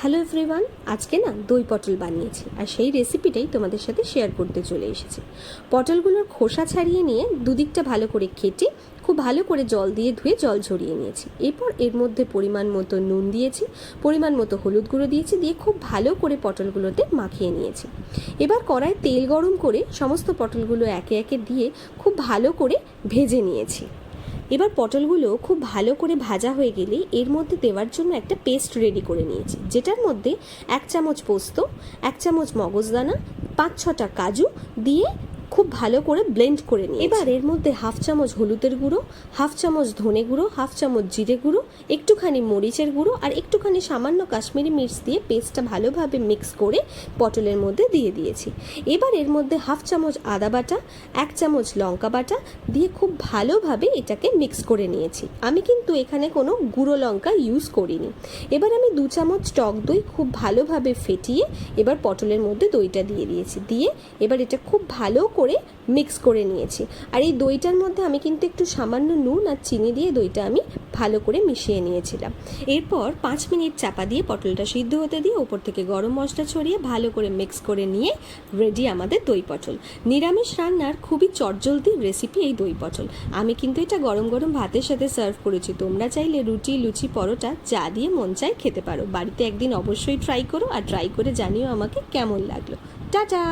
Hello everyone, আজকে না দই পটল বানিয়েছি আর সেই রেসিপিটাই তোমাদের সাথে শেয়ার করতে চলে এসেছি। পটলগুলোর খোসা ছাড়িয়ে নিয়ে দুদিকটা ভালো করে কেটে খুব ভালো করে জল দিয়ে ধুয়ে জল ঝরিয়ে নিয়েছি। এরপর এর মধ্যে পরিমাণ মতো নুন দিয়েছি, পরিমাণ মতো হলুদ গুঁড়ো দিয়েছি, দিয়ে খুব ভালো করে পটলগুলোতে মাখিয়ে নিয়েছি। এবার কড়ায় তেল গরম করে সমস্ত পটলগুলো একে একে দিয়ে খুব ভালো করে ভেজে নিয়েছি। এবার পটলগুলো খুব ভালো করে ভাজা হয়ে গেলে এর মধ্যে দেওয়ার জন্য একটা পেস্ট রেডি করে নিয়েছি, যেটার মধ্যে 1 চামচ পোস্ত, 1 চামচ মগজদানা, 5-6টা কাজু দিয়ে খুব ভালো করে ব্লেন্ড করে নিই। এবার এর মধ্যে 1/2 চামচ হলুদের গুঁড়ো, 1/2 চামচ ধনে গুঁড়ো, 1/2 চামচ জিরে গুঁড়ো, একটুখানি মরিচের গুঁড়ো আর একটুখানি সামান্য কাশ্মীরি মির্চ দিয়ে পেস্টটা ভালোভাবে মিক্স করে পটলের মধ্যে দিয়ে দিয়েছি। এবার এর মধ্যে 1/2 চামচ আদা বাটা, 1 চামচ লঙ্কা বাটা দিয়ে খুব ভালোভাবে এটাকে মিক্স করে নিয়েছি। আমি কিন্তু এখানে কোনো গুঁড়ো লঙ্কা ইউজ করিনি। এবার আমি 2 চামচ টক দই খুব ভালোভাবে ফেটিয়ে এবার পটলের মধ্যে দইটা দিয়ে দিয়েছি। দিয়ে এবার এটা খুব ভালো করে মিক্স করে নিয়েছি। আর এই দইটার মধ্যে আমি কিন্তু একটু সামান্য নুন আর চিনি দিয়ে দইটা আমি ভালো করে মিশিয়ে নিয়েছিলাম। এরপর 5 মিনিট চাপা দিয়ে পটলটা সিদ্ধ হতে দিয়ে ওপর থেকে গরম মশলা ছড়িয়ে ভালো করে মিক্স করে নিয়ে রেডি আমাদের দই পটল। নিরামিষ রান্নার খুবই চটজলদি রেসিপি এই দই পটল। আমি কিন্তু এটা গরম গরম ভাতের সাথে সার্ভ করেছি। তোমরা চাইলে রুটি, লুচি, পরোটা যা দিয়ে মন চায় খেতে পারো। বাড়িতে একদিন অবশ্যই ট্রাই করো আর ট্রাই করে জানিও আমাকে কেমন লাগলো। টাটা।